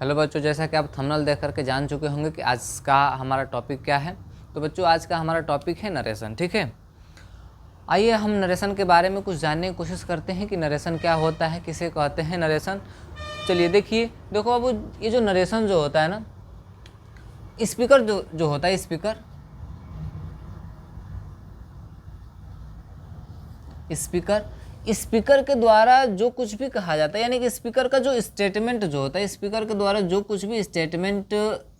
Hello बच्चों, जैसा कि आप थंबनेल देख करके जान चुके होंगे कि आज का हमारा टॉपिक क्या है। तो बच्चों, आज का हमारा टॉपिक है नरेशन। ठीक है, आइए हम नरेशन के बारे में कुछ जानने की कोशिश करते हैं कि नरेशन क्या होता है, किसे कहते हैं नरेशन। चलिए देखो अब ये जो नरेशन जो होता है ना, स्पीकर जो होता है, स्पीकर के द्वारा जो कुछ भी कहा जाता है, यानी कि स्पीकर का जो स्टेटमेंट जो होता है, स्पीकर के द्वारा जो कुछ भी स्टेटमेंट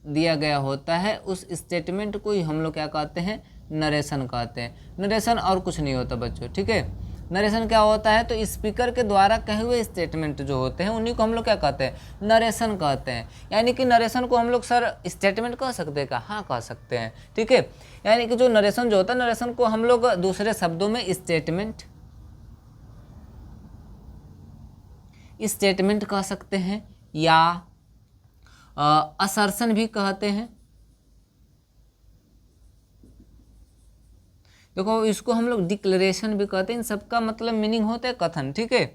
दिया गया होता है, उस स्टेटमेंट को ही हम लोग क्या कहते हैं, नरेशन कहते हैं। नरेशन और कुछ नहीं होता बच्चों। ठीक है, नरेशन क्या होता है, तो स्पीकर के द्वारा कहे हुए स्टेटमेंट जो होते हैं उन्हीं को हम लोग क्या कहते हैं, नरेशन कहते हैं। यानी कि नरेशन को हम लोग सर स्टेटमेंट कह सकते हैं क्या? हाँ, कह सकते हैं। ठीक है, यानी कि जो नरेशन जो होता है, नरेशन को हम लोग दूसरे शब्दों में स्टेटमेंट कह सकते हैं या असर्शन भी कहते हैं। देखो, इसको हम लोग डिक्लेरेशन भी कहते हैं। इन सबका मतलब मीनिंग होता है कथन। ठीक है,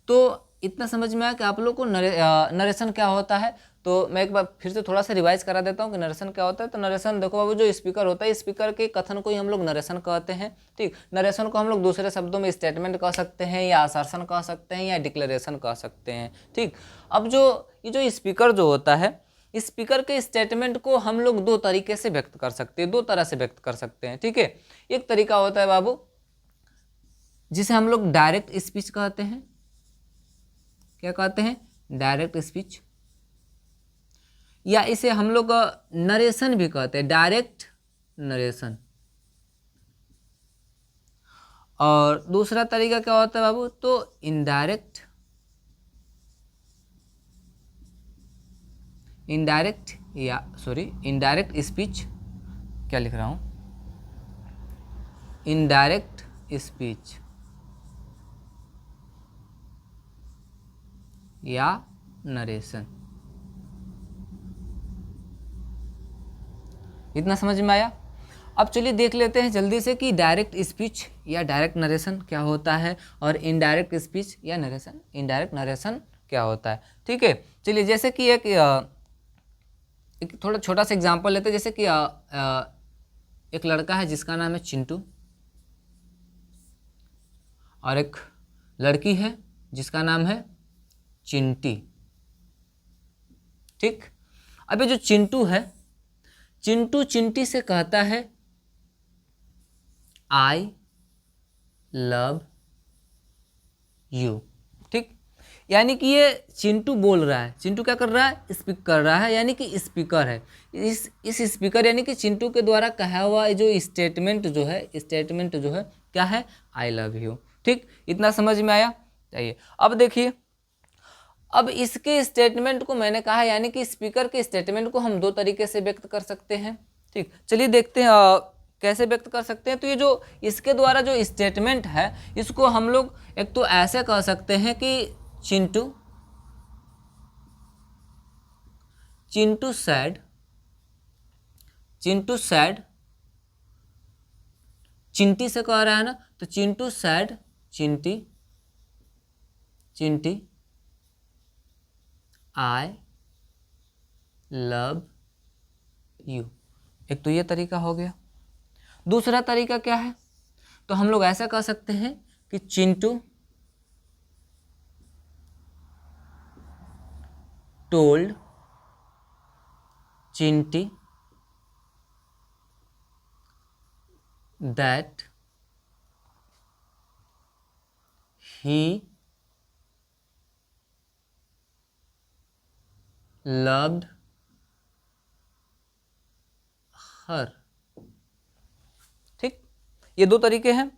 तो इतना समझ में आया कि आप लोग को नरेशन क्या होता है। तो मैं एक बार फिर से थोड़ा सा रिवाइज करा देता हूँ कि नरेशन क्या होता है। तो नरेशन देखो बाबू, जो स्पीकर होता है, स्पीकर के कथन को ही हम लोग नरेशन कहते हैं। ठीक, नरेशन को हम लोग दूसरे शब्दों में स्टेटमेंट कह सकते हैं या असर्शन कह सकते हैं या डिक्लेरेशन कह सकते हैं। ठीक, अब ये जो स्पीकर जो होता है, स्पीकर के स्टेटमेंट को हम लोग दो तरीके से व्यक्त कर सकते हैं, दो तरह से व्यक्त कर सकते हैं। ठीक है, एक तरीका होता है बाबू जिसे हम लोग डायरेक्ट स्पीच कहते हैं। क्या कहते हैं? डायरेक्ट स्पीच, या इसे हम लोग नरेशन भी कहते हैं, डायरेक्ट नरेशन। और दूसरा तरीका क्या होता है बाबू, तो इनडायरेक्ट स्पीच। क्या लिख रहा हूं? इनडायरेक्ट स्पीच या नरेशन। इतना समझ में आया? अब चलिए देख लेते हैं जल्दी से कि डायरेक्ट स्पीच या डायरेक्ट नरेशन क्या होता है और इनडायरेक्ट स्पीच या इनडायरेक्ट नरेशन क्या होता है। ठीक है, चलिए जैसे कि एक थोड़ा छोटा सा एग्जांपल लेते हैं। जैसे कि एक लड़का है जिसका नाम है चिंटू, और एक लड़की है जिसका नाम है चिंटी। ठीक, अब ये जो चिंटू है, चिंटू चिंटी से कहता है आई लव यू। ठीक, यानी कि ये चिंटू बोल रहा है, चिंटू क्या कर रहा है, स्पीक कर रहा है, यानी कि स्पीकर है। इस स्पीकर यानी कि चिंटू के द्वारा कहा हुआ जो स्टेटमेंट जो है क्या है, आई लव यू। ठीक, इतना समझ में आया? चाहिए अब देखिए, अब इसके स्टेटमेंट को मैंने कहा, यानी कि स्पीकर के स्टेटमेंट को हम दो तरीके से व्यक्त कर सकते हैं। ठीक, चलिए देखते हैं कैसे व्यक्त कर सकते हैं। तो ये जो इसके द्वारा जो स्टेटमेंट है, इसको हम लोग एक तो ऐसे कह सकते हैं कि चिंटू सैड, चिंटी से कह रहा है ना, तो Chintu said Chinti I love you. एक तो ये तरीका हो गया। दूसरा तरीका क्या है, तो हम लोग ऐसा कह सकते हैं कि Chintu told Chinti that he loved her। ठीक, ये दो तरीके हैं।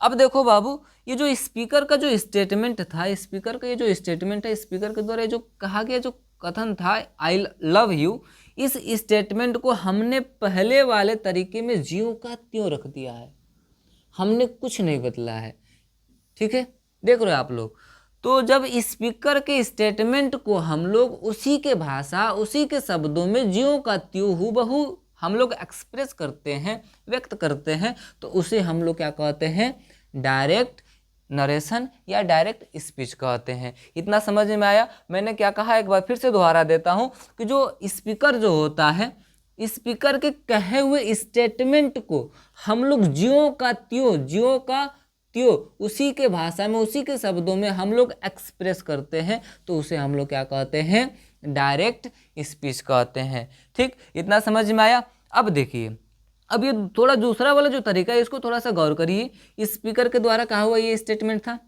अब देखो बाबू, ये जो स्पीकर का जो स्टेटमेंट था, स्पीकर का ये जो स्टेटमेंट है, स्पीकर के द्वारा जो कहा गया जो कथन था आई लव यू, इस स्टेटमेंट को हमने पहले वाले तरीके में ज्यों का त्यों रख दिया है, हमने कुछ नहीं बदला है। ठीक है, देख रहे हो आप लोग। तो जब स्पीकर के स्टेटमेंट को हम लोग उसी के भाषा, उसी के शब्दों में ज्यों का त्यों हूबहू हम लोग एक्सप्रेस करते हैं, व्यक्त करते हैं, तो उसे हम लोग क्या कहते हैं, डायरेक्ट नरेशन या डायरेक्ट स्पीच कहते हैं। इतना समझ में आया। मैंने क्या कहा, एक बार फिर से दोहरा देता हूँ कि जो स्पीकर जो होता है, स्पीकर के कहे हुए स्टेटमेंट को हम लोग ज्यों का त्यों उसी के भाषा में, उसी के शब्दों में हम लोग एक्सप्रेस करते हैं, तो उसे हम लोग क्या कहते हैं, डायरेक्ट स्पीच कहते हैं। ठीक, इतना समझ में आया। अब देखिए, अब ये थोड़ा दूसरा वाला जो तरीका है इसको थोड़ा सा गौर करिए। स्पीकर के द्वारा कहा हुआ ये स्टेटमेंट था,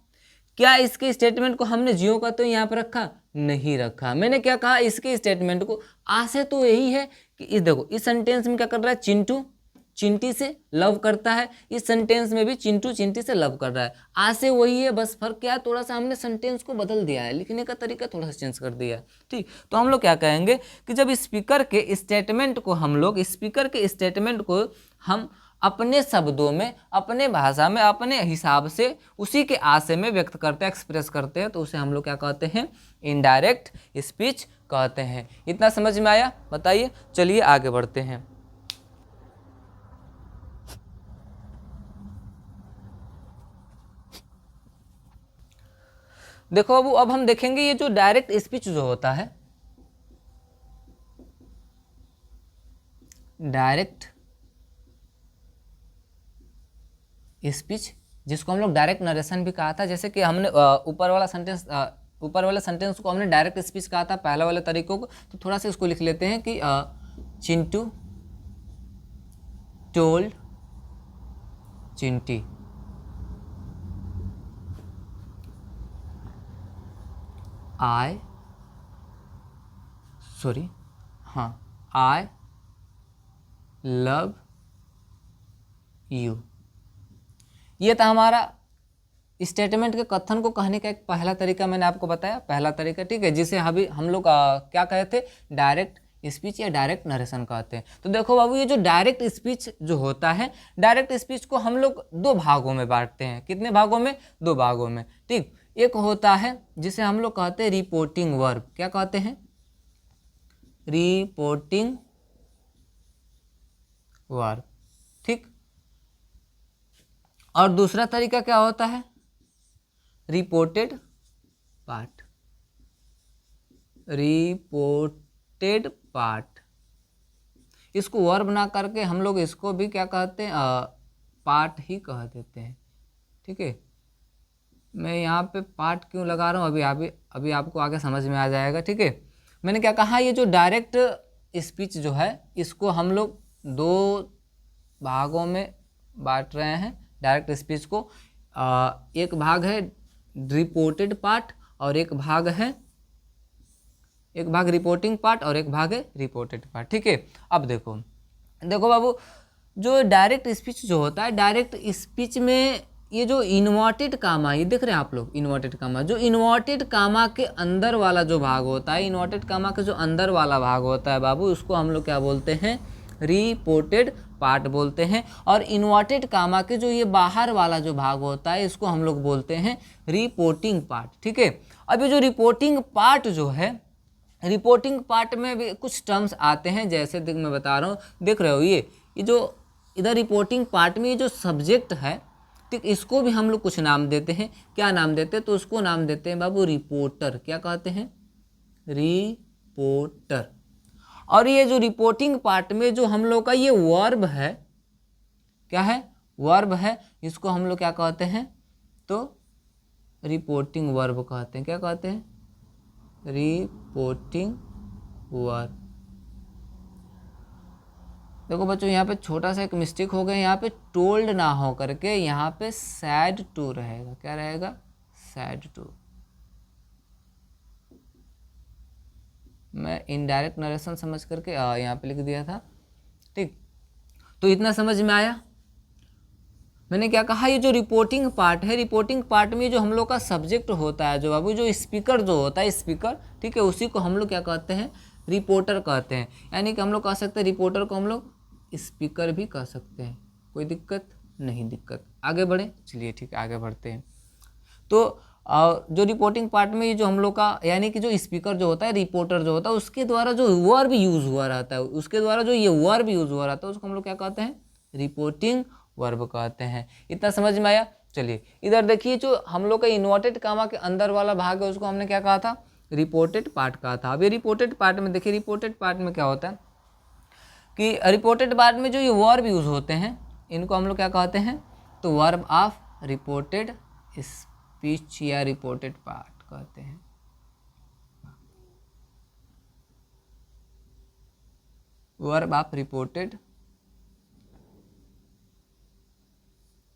क्या इसके स्टेटमेंट को हमने जियो का तो यहाँ पर रखा, नहीं रखा। मैंने क्या कहा, इसके स्टेटमेंट को आशय तो यही है कि इस देखो, इस सेंटेंस में क्या कर रहा है, चिंटू चिंटी से लव करता है, इस सेंटेंस में भी चिंटू चिंटी से लव कर रहा है। आशय वही है, बस फर्क क्या है, थोड़ा सा हमने सेंटेंस को बदल दिया है, लिखने का तरीका थोड़ा सा चेंज कर दिया है। ठीक, तो हम लोग क्या कहेंगे कि जब स्पीकर के स्टेटमेंट को हम अपने शब्दों में, अपने भाषा में, अपने हिसाब से, उसी के आशय में व्यक्त करते हैं, एक्सप्रेस करते हैं, तो उसे हम लोग क्या कहते हैं, इनडायरेक्ट स्पीच कहते हैं। इतना समझ में आया, बताइए। चलिए आगे बढ़ते हैं। देखो अब हम देखेंगे ये जो डायरेक्ट स्पीच जो होता है, डायरेक्ट स्पीच, जिसको हम लोग डायरेक्ट नरेशन भी कहा था। जैसे कि हमने ऊपर वाले सेंटेंस को हमने डायरेक्ट स्पीच कहा था, पहले वाले तरीकों को, तो थोड़ा सा इसको लिख लेते हैं कि Chintu told Chinti, I love you. ये था हमारा स्टेटमेंट के कथन को कहने का एक पहला तरीका, मैंने आपको बताया, पहला तरीका। ठीक है, जिसे अभी हम लोग क्या कहे थे, डायरेक्ट स्पीच या डायरेक्ट नरेशन कहते हैं। तो देखो बाबू, ये जो डायरेक्ट स्पीच जो होता है, डायरेक्ट स्पीच को हम लोग दो भागों में बांटते हैं। कितने भागों में, दो भागों में। ठीक, एक होता है जिसे हम लोग कहते हैं रिपोर्टिंग वर्ब। क्या कहते हैं, रिपोर्टिंग वर्ब। ठीक, और दूसरा तरीका क्या होता है, रिपोर्टेड पार्ट। रिपोर्टेड पार्ट, इसको वर्ब ना करके हम लोग इसको भी क्या कहते हैं, पार्ट ही कह देते हैं। ठीक है, मैं यहाँ पे पार्ट क्यों लगा रहा हूँ, अभी आपको आगे समझ में आ जाएगा। ठीक है, मैंने क्या कहा, ये जो डायरेक्ट स्पीच जो है, इसको हम लोग दो भागों में बांट रहे हैं डायरेक्ट स्पीच को। एक भाग है रिपोर्टेड पार्ट और एक भाग रिपोर्टिंग पार्ट और एक भाग है रिपोर्टेड पार्ट। ठीक है, अब देखो बाबू, जो डायरेक्ट स्पीच जो होता है, डायरेक्ट स्पीच में ये जो इन्वर्टेड कामा, ये देख रहे हैं आप लोग, इन्वर्टेड कामा, जो इन्वर्टेड कामा के अंदर वाला जो भाग होता है, इन्वर्टेड कामा के जो अंदर वाला भाग होता है बाबू, उसको हम लोग क्या बोलते हैं, रिपोर्टेड पार्ट बोलते हैं। और इन्वर्टेड कामा के जो ये बाहर वाला जो भाग होता है, इसको हम लोग बोलते हैं रिपोर्टिंग पार्ट। ठीक है, अब ये जो रिपोर्टिंग पार्ट जो है, रिपोर्टिंग पार्ट में भी कुछ टर्म्स आते हैं, जैसे मैं बता रहा हूँ, देख रहे हो ये जो इधर रिपोर्टिंग पार्ट में ये जो सब्जेक्ट है, ठीक, इसको भी हम लोग कुछ नाम देते हैं। क्या नाम देते हैं, तो उसको नाम देते हैं बाबू रिपोर्टर। क्या कहते हैं, रिपोर्टर। और ये जो रिपोर्टिंग पार्ट में जो हम लोग का ये वर्ब है, क्या है, वर्ब है, इसको हम लोग क्या कहते हैं, तो रिपोर्टिंग वर्ब कहते हैं। क्या कहते हैं, रिपोर्टिंग वर्ब। देखो बच्चों, यहाँ पे छोटा सा एक मिस्टेक हो गया, यहाँ पे टोल्ड ना हो करके यहाँ पे सैड टू रहेगा। क्या रहेगा, सैड टू। मैं इनडायरेक्ट नरेशन समझ करके यहाँ पे लिख दिया था। ठीक, तो इतना समझ में आया। मैंने क्या कहा, ये जो रिपोर्टिंग पार्ट है, रिपोर्टिंग पार्ट में जो हम लोग का सब्जेक्ट होता है, जो बाबू जो स्पीकर जो होता है, स्पीकर, ठीक है, उसी को हम लोग क्या कहते हैं, रिपोर्टर कहते हैं। यानी कि हम लोग कह सकते हैं रिपोर्टर को हम लोग स्पीकर भी कह सकते हैं। कोई दिक्कत नहीं, दिक्कत। आगे बढ़े, चलिए ठीक है, आगे बढ़ते हैं। तो जो रिपोर्टिंग पार्ट में ये जो हम लोग का, यानी कि जो स्पीकर जो होता है, रिपोर्टर जो होता है, उसके द्वारा जो वर्ब यूज़ हुआ रहता है, उसके द्वारा जो ये वर्ब यूज़ हुआ रहता है, उसको हम लोग क्या कहते हैं, रिपोर्टिंग वर्ब कहते हैं। इतना समझ में आया। चलिए इधर देखिए, जो हम लोग का इन्वर्टेड कामा के अंदर वाला भाग है उसको हमने क्या कहा था, रिपोर्टेड पार्ट कहा था। अब ये रिपोर्टेड पार्ट में देखिए, रिपोर्टेड पार्ट में क्या होता है कि रिपोर्टेड पार्ट में जो ये वर्ब यूज होते हैं इनको हम लोग क्या कहते हैं, तो वर्ब ऑफ रिपोर्टेड स्पीच या रिपोर्टेड पार्ट कहते हैं। Verb of reported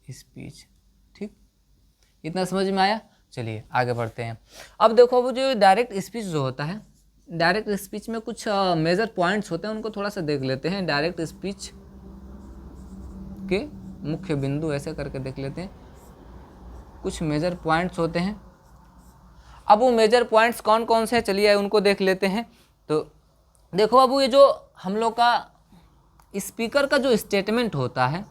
speech. ठीक, इतना समझ में आया। चलिए आगे बढ़ते हैं। अब देखो, वो जो डायरेक्ट स्पीच जो होता है, डायरेक्ट स्पीच में कुछ मेजर पॉइंट्स होते हैं, उनको थोड़ा सा देख लेते हैं। डायरेक्ट स्पीच के मुख्य बिंदु ऐसे करके देख लेते हैं, कुछ मेजर पॉइंट्स होते हैं। अब वो मेजर पॉइंट्स कौन कौन से हैं, चलिए उनको देख लेते हैं। तो देखो अब ये जो हम लोग का स्पीकर का जो स्टेटमेंट होता है,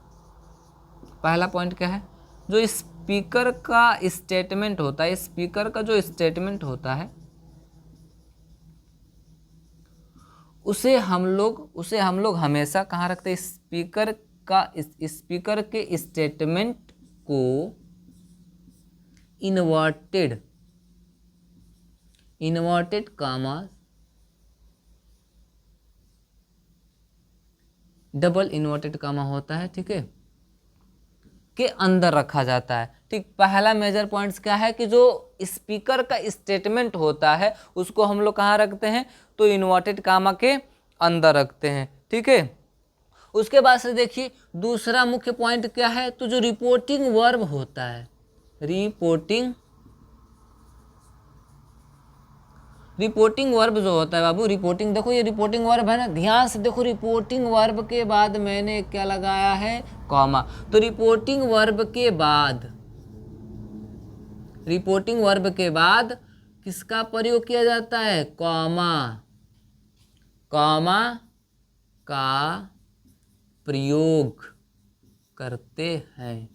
पहला पॉइंट क्या है, जो स्पीकर का स्टेटमेंट होता है, स्पीकर का जो स्टेटमेंट होता है उसे हम लोग हमेशा कहाँ रखते हैं, स्पीकर के स्टेटमेंट को inverted comma double inverted comma होता है, ठीक है, के अंदर रखा जाता है। ठीक, पहला मेजर पॉइंट्स क्या है कि जो स्पीकर का स्टेटमेंट होता है उसको हम लोग कहाँ रखते हैं, तो इन्वर्टेड कामा के अंदर रखते हैं। ठीक है, उसके बाद से देखिए दूसरा मुख्य पॉइंट क्या है, तो जो रिपोर्टिंग वर्ब होता है, रिपोर्टिंग वर्ब जो होता है बाबू, रिपोर्टिंग, देखो ये रिपोर्टिंग वर्ब है ना, ध्यान से देखो, रिपोर्टिंग वर्ब के बाद मैंने क्या लगाया है, कॉमा। तो रिपोर्टिंग वर्ब के बाद किसका प्रयोग किया जाता है, कॉमा का प्रयोग करते हैं।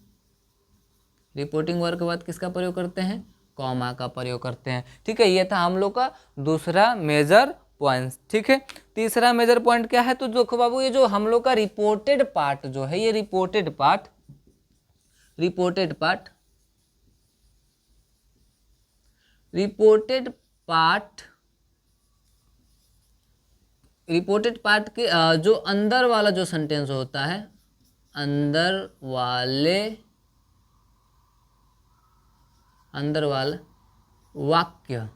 रिपोर्टिंग वर्ब के बाद किसका प्रयोग करते हैं, कॉमा का प्रयोग करते हैं। ठीक है, ये था हम लोग का दूसरा मेजर पॉइंट। ठीक है, तीसरा मेजर पॉइंट क्या है, तो देखो बाबू ये जो हम लोग का रिपोर्टेड पार्ट जो है, ये रिपोर्टेड पार्ट के जो अंदर वाला जो सेंटेंस होता है, अंदर वाला वाक्य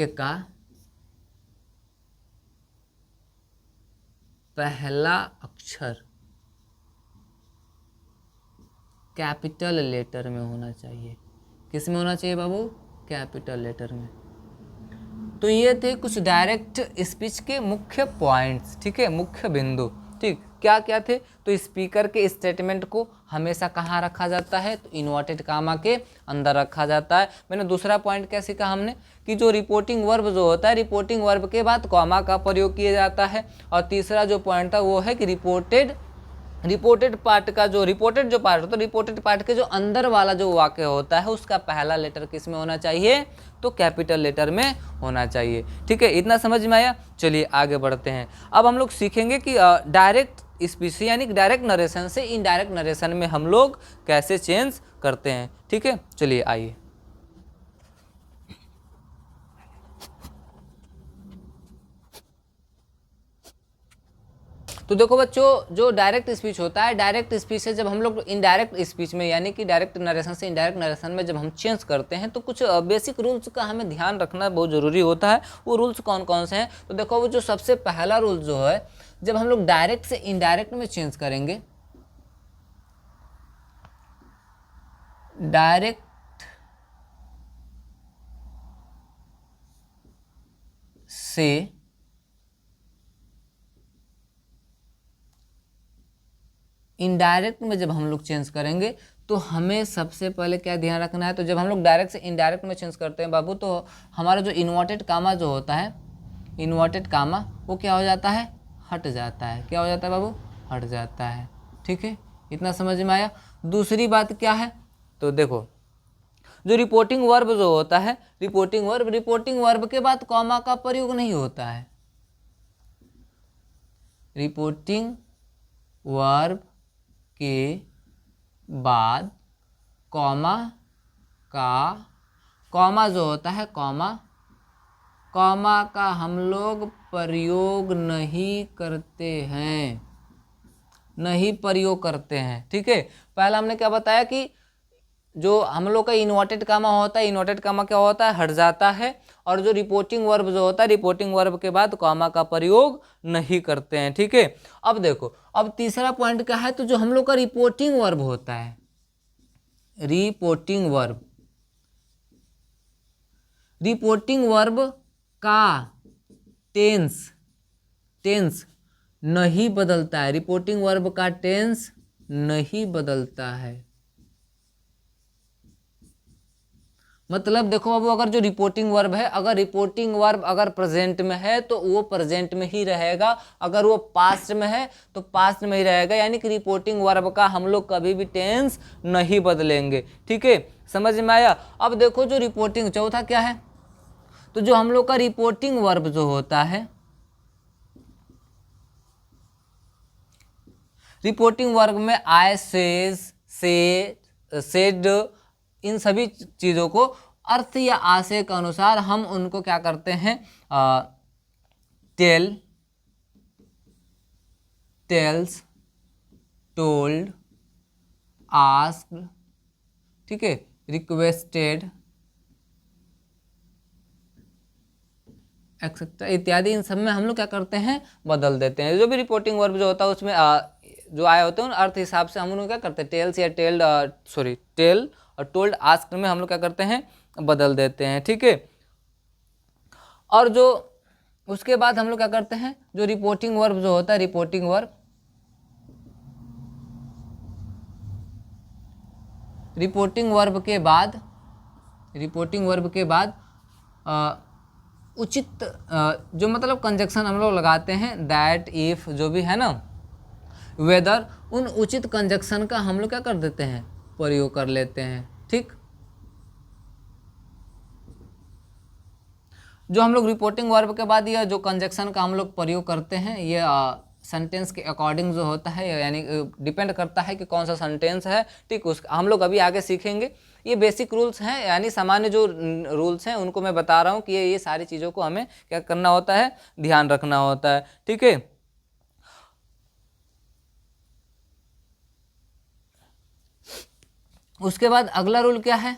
का पहला अक्षर कैपिटल लेटर में होना चाहिए। किस में होना चाहिए बाबू, कैपिटल लेटर में। तो ये थे कुछ डायरेक्ट स्पीच के मुख्य पॉइंट्स। ठीक है, मुख्य बिंदु। ठीक, क्या क्या थे, तो स्पीकर के स्टेटमेंट को हमेशा कहाँ रखा जाता है, तो इन्वर्टेड कामा के अंदर रखा जाता है। मैंने दूसरा पॉइंट क्या सीखा हमने, कि जो रिपोर्टिंग वर्ब जो होता है, रिपोर्टिंग वर्ब के बाद कॉमा का प्रयोग किया जाता है। और तीसरा जो पॉइंट था वो है कि रिपोर्टेड पार्ट का जो रिपोर्टेड जो पार्ट होता है, रिपोर्टेड पार्ट के जो अंदर वाला जो वाक्य होता है उसका पहला लेटर किस में होना चाहिए, तो कैपिटल लेटर में होना चाहिए। ठीक है, इतना समझ में आया। चलिए आगे बढ़ते हैं। अब हम लोग सीखेंगे कि डायरेक्ट स्पीच यानी कि डायरेक्ट नरेशन से इनडायरेक्ट नरेशन में हम लोग कैसे चेंज करते हैं। ठीक है, चलिए आइए। तो देखो बच्चों, जो डायरेक्ट स्पीच होता है, डायरेक्ट स्पीच से जब हम लोग इनडायरेक्ट स्पीच में यानी कि डायरेक्ट नरेशन से इनडायरेक्ट नरेशन में जब हम चेंज करते हैं, तो कुछ बेसिक रूल्स का हमें ध्यान रखना बहुत ज़रूरी होता है। वो रूल्स कौन कौन से हैं, तो देखो वो जो सबसे पहला रूल जो है, जब हम लोग डायरेक्ट से इनडायरेक्ट में चेंज करेंगे, डायरेक्ट से इनडायरेक्ट में जब हम लोग चेंज करेंगे, तो हमें सबसे पहले क्या ध्यान रखना है, तो जब हम लोग डायरेक्ट से इनडायरेक्ट में चेंज करते हैं बाबू, तो हमारा जो इन्वर्टेड कामा जो होता है, इन्वर्टेड कामा वो क्या हो जाता है, हट जाता है। क्या हो जाता है बाबू, हट जाता है। ठीक है, इतना समझ में आया। दूसरी बात क्या है, तो देखो जो रिपोर्टिंग वर्ब जो होता है, रिपोर्टिंग वर्ब के बाद कॉमा का प्रयोग नहीं होता है। रिपोर्टिंग वर्ब के बाद कॉमा का, कॉमा जो होता है कॉमा का हम लोग प्रयोग नहीं करते हैं, नहीं प्रयोग करते हैं। ठीक है, पहला हमने क्या बताया कि जो हम लोग का इन्वर्टेड कामा होता है, इन्वर्टेड कामा क्या होता है, हट जाता है, और जो रिपोर्टिंग वर्ब जो होता है, रिपोर्टिंग वर्ब के बाद कॉमा का प्रयोग नहीं करते हैं। ठीक है, अब देखो, अब तीसरा पॉइंट क्या है, तो जो हम लोग का रिपोर्टिंग वर्ब होता है, रिपोर्टिंग वर्ब, रिपोर्टिंग वर्ब का टेंस नहीं बदलता है, रिपोर्टिंग वर्ब का टेंस नहीं बदलता है। मतलब देखो अब अगर जो रिपोर्टिंग वर्ब है, अगर रिपोर्टिंग वर्ब अगर प्रेजेंट में है तो वो प्रेजेंट में ही रहेगा, अगर वो पास्ट में है तो पास्ट में ही रहेगा, यानी कि रिपोर्टिंग वर्ब का हम लोग कभी भी टेंस नहीं बदलेंगे। ठीक है, समझ में आया। अब देखो जो रिपोर्टिंग, चौथा क्या है, तो जो हम लोग का रिपोर्टिंग वर्ब जो होता है, रिपोर्टिंग वर्ब में आई, सेज, सेड, इन सभी चीज़ों को अर्थ या आशय के अनुसार हम उनको क्या करते हैं, टेल्स, टोल्ड, आस्क्ड, ठीक है, रिक्वेस्टेड, एक्सेट्रा इत्यादि, इन सब में हम लोग क्या करते हैं, बदल देते हैं। जो भी रिपोर्टिंग वर्ब जो होता है उसमें जो आए होते हैं उन अर्थ हिसाब से हम लोग क्या करते हैं, टेल्स या टेल और टोल्ड, आस्क्ड में हम लोग क्या करते हैं, बदल देते हैं। ठीक है, और जो उसके बाद हम लोग क्या करते हैं, जो रिपोर्टिंग वर्ब जो होता है, रिपोर्टिंग वर्ब के बाद उचित जो मतलब कंजक्शन हम लोग लगाते हैं, दैट, इफ, जो भी है ना, वेदर, उन उचित कंजक्शन का हम लोग क्या कर देते हैं, प्रयोग कर लेते हैं। ठीक, जो हम लोग रिपोर्टिंग वर्ब के बाद यह जो कंजक्शन का हम लोग प्रयोग करते हैं, ये सेंटेंस के अकॉर्डिंग जो होता है, यानी डिपेंड करता है कि कौन सा सेंटेंस है। ठीक, उस हम लोग अभी आगे सीखेंगे। ये बेसिक रूल्स हैं, यानी सामान्य जो रूल्स हैं उनको मैं बता रहा हूँ कि ये सारी चीज़ों को हमें क्या करना होता है, ध्यान रखना होता है। ठीक है, उसके बाद अगला रूल क्या है,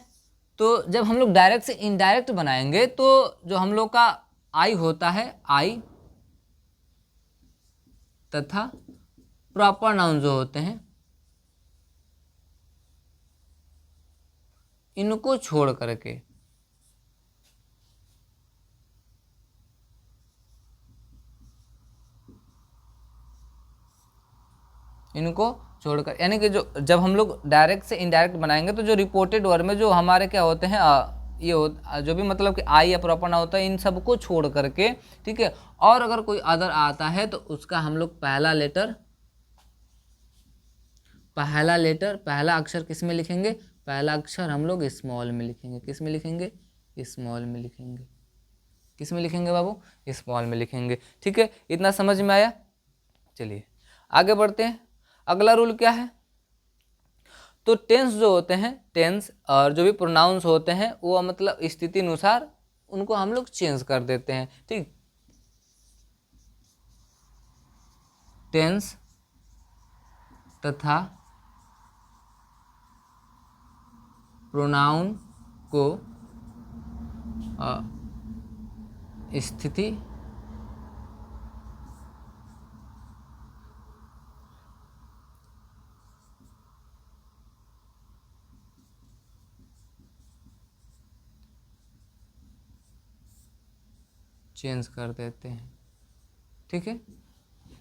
तो जब हम लोग डायरेक्ट से इनडायरेक्ट बनाएंगे तो जो हम लोग का आई होता है, आई तथा प्रॉपर नाउन जो होते हैं, इनको छोड़ करके, छोड़कर, यानी कि जो जब हम लोग डायरेक्ट से इनडायरेक्ट बनाएंगे तो जो रिपोर्टेड वर्ड में जो हमारे क्या होते हैं, जो भी मतलब कि आई या प्रॉपर नाउन होता है, इन सबको छोड़ करके, ठीक है, और अगर कोई अदर आता है तो उसका हम लोग पहला अक्षर किस में लिखेंगे, पहला अक्षर हम लोग स्मॉल में लिखेंगे। किस में लिखेंगे, स्मॉल में लिखेंगे। किस में लिखेंगे बाबू, स्मॉल में लिखेंगे। ठीक है, इतना समझ में आया। चलिए आगे बढ़ते हैं। अगला रूल क्या है, तो टेंस जो होते हैं, टेंस और जो भी प्रोनाउंस होते हैं वो मतलब स्थिति अनुसार उनको हम लोग चेंज कर देते हैं। ठीक, टेंस तथा प्रोनाउन को स्थिति चेंज कर देते हैं। ठीक है,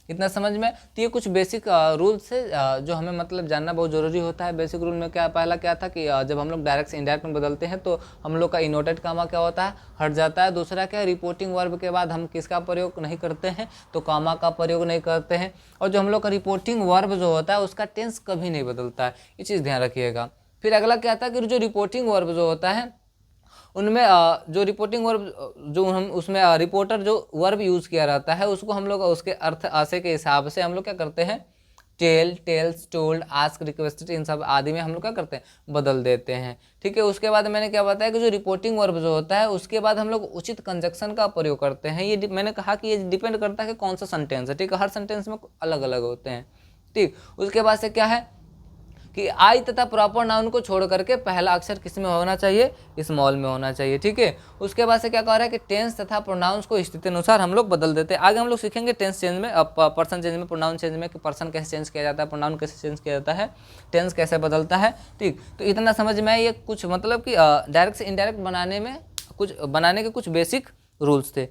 इतना समझ में। तो ये कुछ बेसिक रूल्स है जो हमें मतलब जानना बहुत ज़रूरी होता है। बेसिक रूल में क्या, पहला क्या था कि जब हम लोग डायरेक्ट से इनडायरेक्ट में बदलते हैं तो हम लोग का इनवर्टेड कामा क्या होता है, हट जाता है। दूसरा क्या है, रिपोर्टिंग वर्ब के बाद हम किसका प्रयोग नहीं करते हैं, तो कामा का प्रयोग नहीं करते हैं। और जो हम लोग का रिपोर्टिंग वर्ब जो होता है उसका टेंस कभी नहीं बदलता है, ये चीज़ ध्यान रखिएगा। फिर अगला क्या था कि जो रिपोर्टिंग वर्ब जो होता है उनमें जो रिपोर्टिंग वर्ब जो हम उसमें रिपोर्टर जो वर्ब यूज़ किया रहता है उसको हम लोग उसके अर्थ आशय के हिसाब से हम लोग क्या करते हैं, tell, tells, told, ask, requested, इन सब आदि में हम लोग क्या करते हैं, बदल देते हैं। ठीक है, उसके बाद मैंने क्या बताया कि जो रिपोर्टिंग वर्ब जो होता है उसके बाद हम लोग उचित कंजक्शन का प्रयोग करते हैं। ये मैंने कहा कि ये डिपेंड करता है कि कौन सा सेंटेंस है। ठीक है, हर सेंटेंस में अलग अलग होते हैं। ठीक, उसके बाद से क्या है कि आई तथा प्रॉपर नाउन को छोड़ करके पहला अक्षर किस में होना चाहिए, स्मॉल में होना चाहिए। ठीक है, उसके बाद से क्या कह रहा है कि टेंस तथा प्रोनाउंस को स्थिति अनुसार हम लोग बदल देते हैं। आगे हम लोग सीखेंगे टेंस चेंज में, पर्सन चेंज में, प्रोनाउन चेंज में, कि पर्सन कैसे चेंज किया जाता है, प्रोनाउन कैसे चेंज किया जाता है, टेंस कैसे बदलता है। ठीक, तो इतना समझ में आए। ये कुछ मतलब कि डायरेक्ट से इनडायरेक्ट बनाने में बनाने के कुछ बेसिक रूल्स थे।